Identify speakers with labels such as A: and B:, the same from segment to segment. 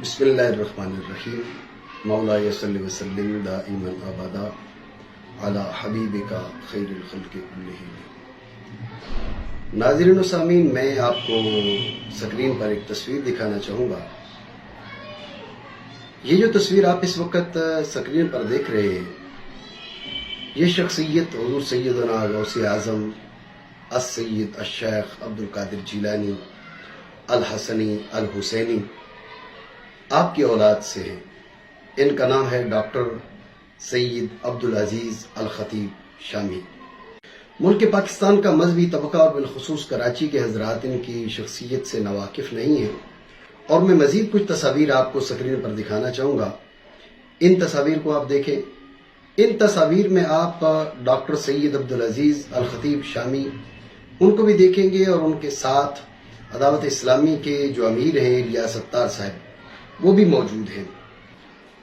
A: बिस्मिल्लाहिर्रहमानिर्रहीम। मौला सल्लि व सल्लिम दाइमन अबदा अला हबीबिका खैरुल खल्क़ि कुल्लिहिम। नाज़रीन व सामीन, मैं आपको स्क्रीन पर एक तस्वीर दिखाना चाहूँगा। ये जो तस्वीर आप इस वक्त स्क्रीन पर देख रहे हैं, ये शख्सियत हुज़ूर सैयदना गौसे आज़म अस-सय्यद अश-शेख अब्दुल कादिर जिलानी अल हसनी अल हुसैनी आपकी औलाद से है। इनका नाम है डॉक्टर सैयद अब्दुल अजीज़ अल खतीब शामी। मुल्क पाकिस्तान का मजहबी तबका और बिलखुसूस कराची के हजरात इनकी शख्सियत से नावाकिफ नहीं है, और मैं मजीद कुछ तस्वीर आपको स्क्रीन पर दिखाना चाहूँगा। इन तस्वीर को आप देखें। इन तस्वीर में आप डॉक्टर सैयद अब्दुल अजीज़ अल खतीब शामी उनको भी देखेंगे, और उनके साथ अदावत इस्लामी के जो अमीर हैं इलियास अत्तार साहब, वो भी मौजूद हैं।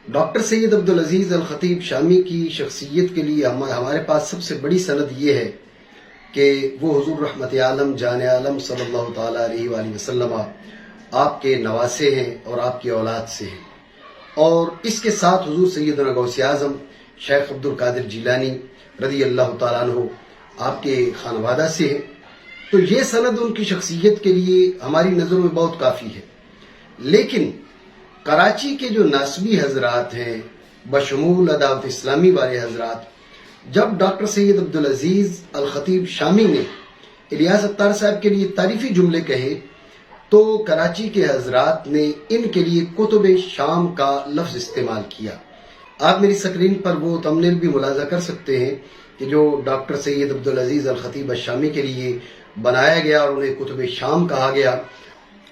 A: डॉक्टर सैयद अब्दुल अजीज़ अल खतीब शामी की शख्सियत के लिए हमारे पास सबसे बड़ी सनद ये है कि वो हुजूर रहमत आलम जान आलम सल्लल्लाहु ताला अलैहि वसल्लम आपके नवासे हैं और आपकी औलाद से हैं, और इसके साथ हुजूर सैयदना गौसे आज़म शेख अब्दुल कादिर जिलानी रज़ी अल्लाह ताला अन्हु आपके खानवादा से हैं। तो ये सनद उनकी शख्सियत के लिए हमारी नज़रों में बहुत काफ़ी है। लेकिन कराची के जो नासबी हजरात हैं, बशमूल अदावत इस्लामी वाले हजरात, जब डॉक्टर सैयद अब्दुल अजीज़ अल खतीब शामी ने इलियास अत्तार साहब के लिए तारीफी जुमले कहे, तो कराची के हजरात ने इनके लिए कुतुब शाम का लफ्ज़ इस्तेमाल किया। आप मेरी स्क्रीन पर वो थंबनेल भी मुलाजा कर सकते हैं कि जो डॉक्टर सैयद अब्दुल अजीज़ अल खतीब शामी के लिए बनाया गया और उन्हें कुतुब शाम कहा गया।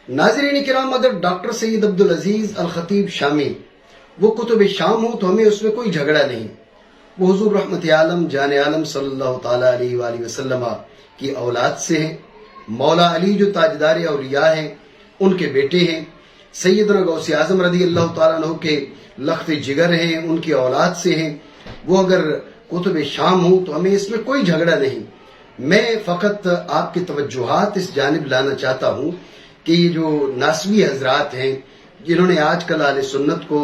A: नाज़रीन किराम, अगर डॉक्टर सैयद अब्दुल अजीज़ अल खतीब शामी वो कुतुब शाम हो तो हमें उसमें कोई झगड़ा नहीं। वो हुजूर रहमत आलम जान आलम सल्लल्लाहु ताला अलैहि वसल्लम की औलाद से हैं। मौला अली जो ताजदार औलिया हैं, उनके बेटे हैं। सैयदना गौसे आज़म रज़ी अल्लाह ताला अन्हु के लख्त जिगर हैं, उनकी औलाद से हैं। वो अगर कुतुब शाम हो तो हमें इसमें कोई झगड़ा नहीं। मैं फ़कत आपकी तवज्जुहात इस जानिब लाना चाहता हूँ कि ये जो नासबी हजरात हैं, जिन्होंने आजकल आले सुन्नत को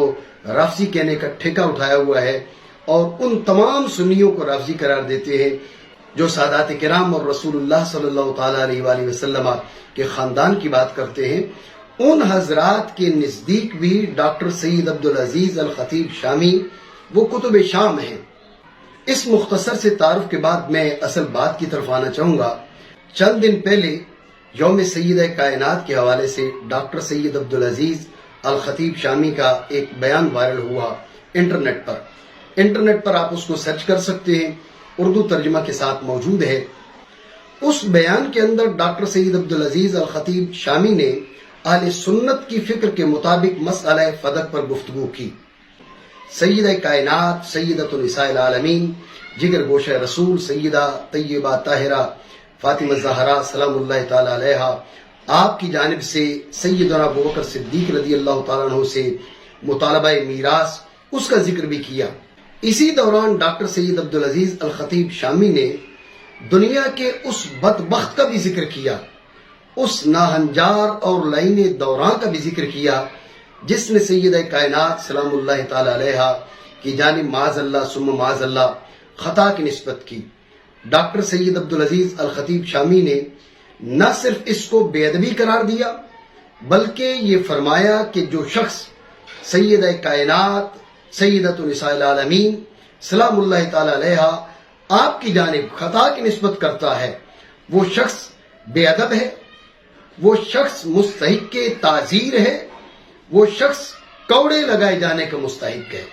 A: राफ़ज़ी कहने का ठेका उठाया हुआ है, और उन तमाम सुन्नियों को राफ़ज़ी करार देते हैं जो सादात किराम और रसूलुल्लाह सल्लल्लाहु ताला अलैहि वसल्लम के ख़ानदान की बात करते हैं, उन हजरात के नज़दीक भी डॉक्टर सैयद अब्दुल अजीज़ अल खतीब शामी वो कुतुब शाम हैं। इस मुख्तसर से तारुफ के बाद मैं असल बात की तरफ आना चाहूँगा। चंद दिन पहले यौम सैयद कायनात के हवाले से डॉक्टर सैयद अब्दुल अजीज़ अल खतीब शामी का एक बयान वायरल हुआ इंटरनेट पर आप उसको सर्च कर सकते हैं, उर्दू तर्जुमा के साथ मौजूद है। उस बयान के अंदर डॉक्टर सैयद अब्दुल अजीज़ अल खतीब शामी ने अहले सुन्नत की फिक्र के मुताबिक मसअला फदक पर गुफ्तगू की। सैयदा कायनात सैयदतुल निसाइल आलमीन जिगर गोशा रसूल सैयदा तय्यबा ताहिरा फातिमा ज़हरा सलामुल्लाह ताला अलैहा आपकी जानिब से सैयदना अबू बकर सिद्दीक रज़ी अल्लाह ताला अन्हु से मुतालबा मीरास, उसका जिक्र भी किया। इसी दौरान डॉक्टर सैयद अब्दुल अजीज़ अल खतीब शामी ने दुनिया के उस बदबख्त का भी जिक्र किया, उस नाहंजार और लाइने दौरान का भी जिक्र किया जिसने सैयदा कायनात सलामुल्लाह ताला अलैहा की जानिब माज़अल्लाह सुम्मा माज़अल्लाह खता की निस्बत की। डॉक्टर सैयद अब्दुल अजीज़ अल खतीब शामी ने न सिर्फ इसको बेअदबी करार दिया, बल्कि ये फरमाया कि जो शख्स सैयदा कायनात सैयदतुल निसाइल आलमीन सलामुल्लाह ताला अलैहा आपकी जानिब खता की निस्बत करता है, वो शख्स बेअदब है, वो शख्स मुस्तहिक के ताज़ीर है, वो शख्स कौड़े लगाए जाने का मुस्तहिक है।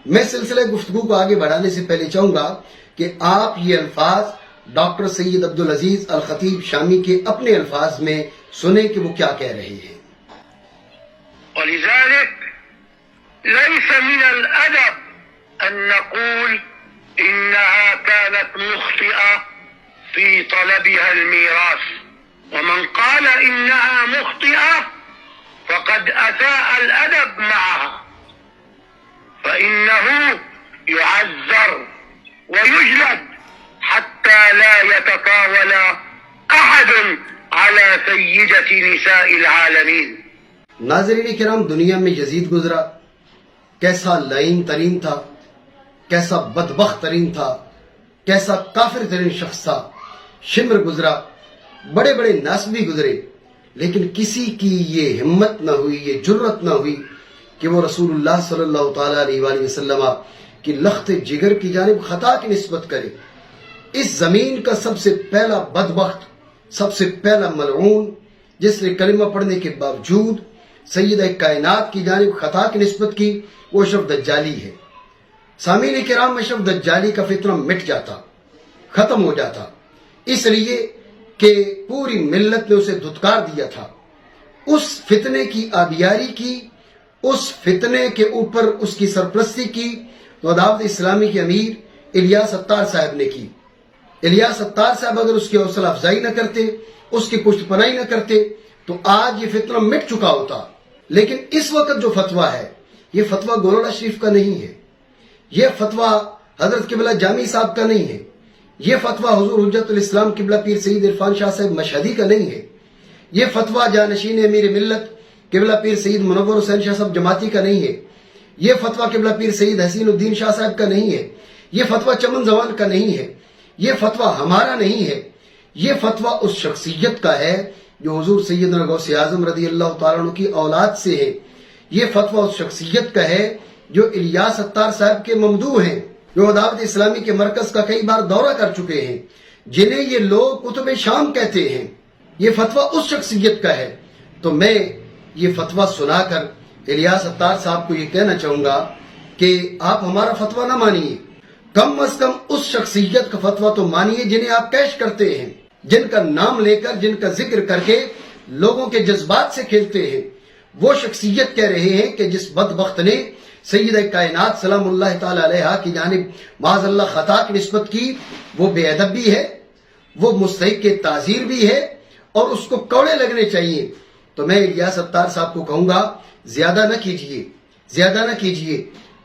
A: मैं सिलसिले गुफ्तगू को आगे बढ़ाने से पहले चाहूंगा कि आप ये अल्फाज डॉक्टर सैयद अब्दुल अजीज़ अल खतीब शामी के अपने अल्फाज में सुने कि वो क्या कह रहे हैं।
B: ليس من الأدب أن نقول إنها كانت مخطئة في طلبها الميراث، ومن قال إنها مخطئة فقد أساء الأدب معها، فإنه يعذر ويجلد حتى لا يتطاول أحد على سيدة نساء العالمين.
A: नाज़रीन किराम, दुनिया में यजीद गुजरा, कैसा लाइन तरीन था, कैसा बदबख्त तरीन था, कैसा काफिर तरीन शख्स था। शिमर गुजरा, बड़े बड़े नास भी गुजरे, लेकिन किसी की ये हिम्मत ना हुई, ये जुर्रत ना हुई कि वो रसूलुल्लाह सल्लल्लाहु ताला अलैहि वसल्लम की लख्त जिगर की जानिब खता की निस्बत करे। इस जमीन का सबसे पहला बदबख्त, सबसे पहला मलऊन, जिसने कलिमा पढ़ने के बावजूद सैयद कायनात की जानिब खता की निस्बत की, वो अशरफ दज्जाली है। सामीन किराम, अशरफ दज्जाली का फितना मिट जाता, खत्म हो जाता, इसलिए कि पूरी मिल्लत ने उसे धुतकार दिया था। उस फितने की आबियारी की, उस फितने के ऊपर उसकी सरपरस्ती की तो दावत इस्लामी के अमीर इलियास अत्तार साहब ने की। इलियास अत्तार साहब अगर उसकी हौसला अफजाई न करते, उसकी पुष्टपनाही न करते, तो आज ये फितना मिट चुका होता। लेकिन इस वक्त जो फतवा है, ये फतवा गोलड़ा शरीफ का नहीं है, ये फतवा हजरत किबला जामी साहब का नहीं है, ये फतवा हुजूर हुज्जतुल इस्लाम किबला पीर सईद इरफान शाह साहब मशहदी का नहीं है, ये फतवा जानशीन अमीर मिल्लत किबला पीर सईद मुनव्वर हुसैन शाह साहब जमाती का नहीं है, ये फतवा किबला पीर सईद हसीनुद्दीन शाह साहब का नहीं है, ये फतवा चमन जवान का नहीं है, ये फतवा हमारा नहीं है, ये फतवा उस शख्सियत का है जो हुजूर सैयदना गौसे आजम रदी अल्लाह तआला अन्हु की औलाद से है। ये फतवा उस शख्सियत का है जो इलियास अत्तार साहब के ममदू हैं, जो दावत इस्लामी के मरकज का कई बार दौरा कर चुके हैं, जिन्हें ये लोग कुतुब शाम कहते हैं। ये फतवा उस शख्सियत का है। तो मैं ये फतवा सुनाकर इलियास अत्तार साहब को ये कहना चाहूंगा कि आप हमारा फतवा ना मानिए, कम अज कम उस शख्सियत का फतवा तो मानिए जिन्हें आप कैश करते हैं, जिनका नाम लेकर, जिनका जिक्र करके लोगों के जज्बात से खेलते हैं। वो शख्सियत कह रहे हैं कि जिस बदबख्त ने सैयद कायनात सलामुल्लाह तआला अलैहा की जानिब माज़अल्लाह खता की निस्बत की, वो बेअदब भी है, वो मुस्तहिक के ताज़ीर भी है और उसको कौड़े लगने चाहिए। तो मैं इलियास अत्तार साहब को कहूंगा, ज्यादा न कीजिए, ज्यादा न कीजिए।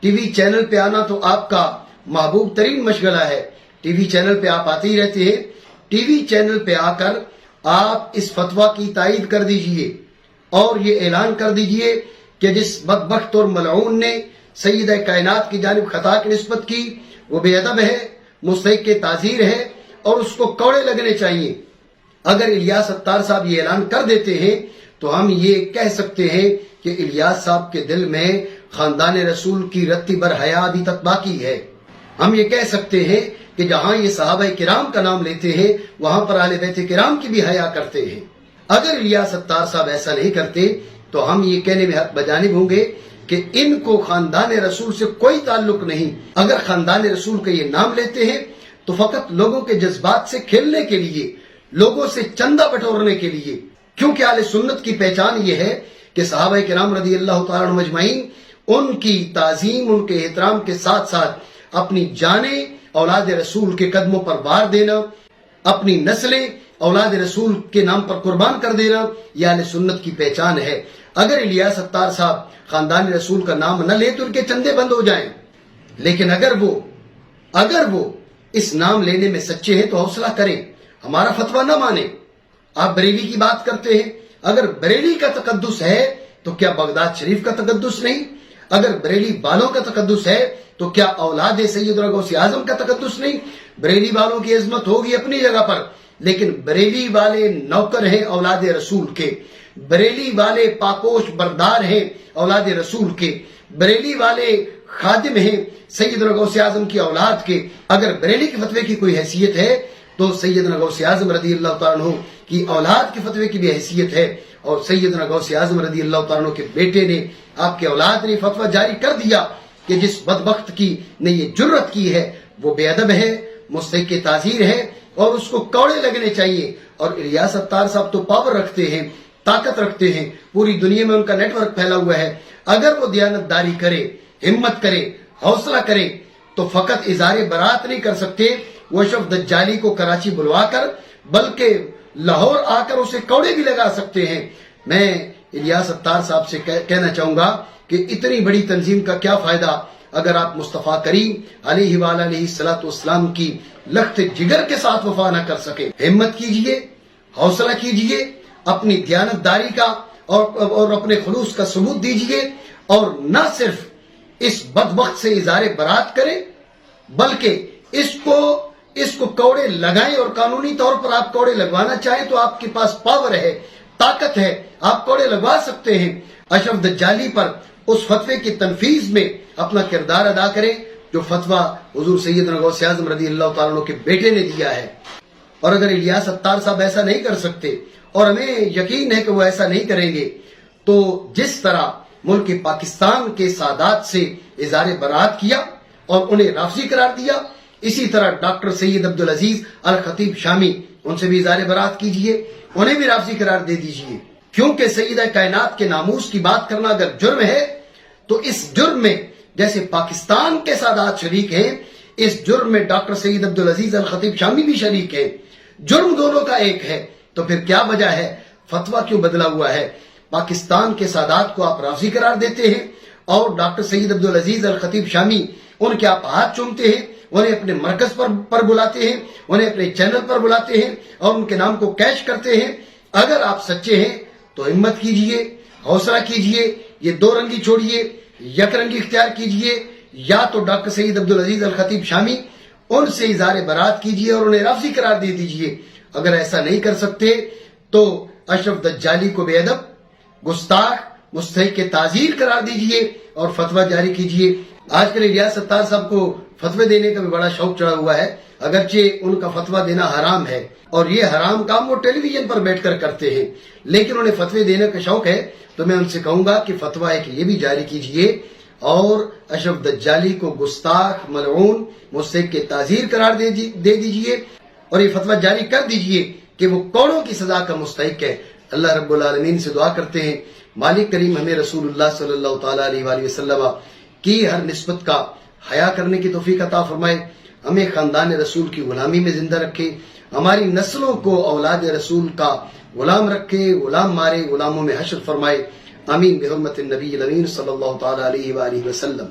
A: टीवी चैनल पे आना तो आपका महबूब तरीन मशगला है, टीवी चैनल पे आप आते ही रहते हैं। टीवी चैनल पे आकर आप इस फतवा की तायीद कर दीजिए और ये ऐलान कर दीजिए कि जिस बदबख्त और मलऊन ने सैयद कायनात की जानिब खता की निस्बत की, वो बेअदब है, मुस्तहिक के ताज़ीर है और उसको कौड़े लगने चाहिए। अगर इलियास अत्तार साहब ये ऐलान कर देते हैं तो हम ये कह सकते हैं कि इलियास साहब के दिल में खानदान रसूल की रत्ती बर हया अभी तक बाकी है। हम ये कह सकते हैं कि जहां ये सहाबा किराम का नाम लेते हैं, वहां पर अहले बैत किराम की भी हया करते हैं। अगर इलियास अत्तार साहब ऐसा नहीं करते तो हम ये कहने में हक बजानिब होंगे कि इनको खानदान रसूल से कोई ताल्लुक नहीं। अगर खानदान रसूल का ये नाम लेते हैं तो फकत लोगों के जज्बात से खेलने के लिए, लोगों से चंदा बटोरने के लिए, क्योंकि आले सुन्नत की पहचान ये है कि सहाबा किराम रदी अल्लाह तआला अन्हुम अजमईन, उनकी ताजीम, उनके एहतराम के साथ साथ अपनी जाने औलाद रसूल के कदमों पर वार देना, अपनी नस्लें औलाद रसूल के नाम पर कुर्बान कर देना, यह आले सुन्नत की पहचान है। अगर इलियास अत्तार साहब खानदान रसूल का नाम न ले तो उनके चंदे बंद हो जाएं, लेकिन अगर वो इस नाम लेने में सच्चे हैं तो हौसला करें, हमारा फतवा न माने। आप बरेली की बात करते हैं, अगर बरेली का तकद्दुस है तो क्या बगदाद शरीफ का तकद्दुस नहीं? अगर बरेली वालों का तकद्दुस है तो क्या औलाद सैयदना गौसे आजम का तकद्दुस नहीं? बरेली वालों की इज्जत होगी अपनी जगह पर, लेकिन बरेली वाले नौकर हैं औलाद रसूल के, बरेली वाले पाकोश बरदार हैं औलाद रसूल के, बरेली वाले खादिम हैं सैयदना गौसे आजम की औलाद के। अगर बरेली के फतवे की कोई हैसियत है तो सैयदना गौसे आजम रदी अल्लाह तआला अन्हु की औलाद के फतवे की भी हैसियत है। और सैयदना गौसे आजम रदी अल्लाह तआला अन्हु के बेटे ने, आपके औलाद ने फतवा जारी कर दिया कि जिस बदबख्त की ने ये जुर्रत की है वो बेअदब है, मुस्तहिक के ताज़ीर है और उसको कौड़े लगने चाहिए। और इलियास अत्तार साहब तो पावर रखते हैं, ताकत रखते हैं, पूरी दुनिया में उनका नेटवर्क फैला हुआ है। अगर वो दयानतदारी करे, हिम्मत करे, हौसला करे तो फकत इज़हार बरात नहीं कर सकते, वो अशरफ दज्जाली को कराची बुलवाकर बल्कि लाहौर आकर उसे कौड़े भी लगा सकते हैं। मैं इलियास अत्तार साहब से कहना चाहूंगा कि इतनी बड़ी तंजीम का क्या फायदा अगर आप मुस्तफा करीम अलैहिस्सलाम की लख्त जिगर के साथ वफा न कर सके। हिम्मत कीजिए, हौसला कीजिए, अपनी दयानतदारी का اور اپنے خلوص کا ثبوت دیجئے، اور نہ صرف اس بدبخت سے اظہار برات کریں بلکہ اس کو کوڑے لگائیں، اور قانونی طور پر آپ کوڑے لگوانا چاہیں تو آپ کے پاس پاور ہے، طاقت ہے، آپ کوڑے لگوا سکتے ہیں۔ اشرف دجالی پر اس فتوے کی تنفیذ میں اپنا کردار ادا کریں جو فتویٰ حضور سیدنا غوث اعظم رضی اللہ تعالیٰ عنہ کے بیٹے نے دیا ہے۔ اور اگر الیاس اتار صاحب ایسا نہیں کر سکتے، اور ہمیں یقین ہے کہ وہ ایسا نہیں کریں گے، تو جس طرح ملک پاکستان کے سادات سے اظہار برات کیا اور انہیں رافضی قرار دیا، اسی طرح ڈاکٹر سید عبدالعزیز الخطیب شامی، ان سے بھی اظہار برات کیجئے، انہیں بھی رافضی قرار دے دیجئے، کیونکہ سیدہ کائنات کے ناموس کی بات کرنا اگر جرم ہے تو اس جرم میں جیسے پاکستان کے سادات شریک ہیں، اس جرم میں ڈاکٹر سید عبدالعزیز الخطیب شامی بھی شریک ہیں، جرم دونوں کا ایک ہے، تو پھر کیا وجہ ہے، فتویٰ کیوں بدلا ہوا ہے؟ پاکستان کے سادات کو آپ رافضی قرار دیتے ہیں اور ڈاکٹر سید عبدالعزیز الخطیب شامی ان کے آپ ہاتھ چومتے ہیں، انہیں اپنے مرکز پر بلاتے ہیں، انہیں اپنے چینل پر بلاتے ہیں اور ان کے نام کو کیش کرتے ہیں۔ اگر آپ سچے ہیں تو ہمت کیجئے، حوصلہ کیجئے، یہ دو رنگی چھوڑیے، یک رنگی اختیار کیجئے، یا تو ڈاکٹر سید عبدالعزیز الخطیب شامی ان سے اظہار برات کیجئے اور انہیں رافضی قرار دے دیجئے۔ اگر ایسا نہیں کر سکتے تو اشرف دجالی کو بے ادب، گستاخ، مستحق تعزیر قرار دیجئے اور فتویٰ جاری کیجئے۔ آج کل الیاس اتار صاحب کو فتوے دینے کا بھی بڑا شوق چڑھا ہوا ہے، اگرچہ ان کا فتویٰ دینا حرام ہے اور یہ حرام کام وہ ٹیلی ویژن پر بیٹھ کر کرتے ہیں، لیکن انہیں فتوے دینے کا شوق ہے، تو میں ان سے کہوں گا کہ فتویٰ ہے کہ یہ بھی جاری کیجئے اور اشرف دجالی کو گستاخ، ملعون، مستحق تعزیر قرار دے دیجئے اور یہ فتویٰ جاری کر دیجئے کہ وہ کوڑوں کی سزا کا مستحق ہے۔ اللہ رب العالمین سے دعا کرتے ہیں مالک کریم ہمیں رسول اللہ صلی اللہ تعالیٰ علیہ وآلہ وسلم کی ہر نسبت کا حیا کرنے کی توفیق عطا فرمائے، ہمیں خاندان رسول کی غلامی میں زندہ رکھے، ہماری نسلوں کو اولاد رسول کا غلام رکھے، غلام مارے، غلاموں میں حشر فرمائے، آمین بحرمت النبی الامین صلی اللہ تعالیٰ علیہ وآلہ وسلم۔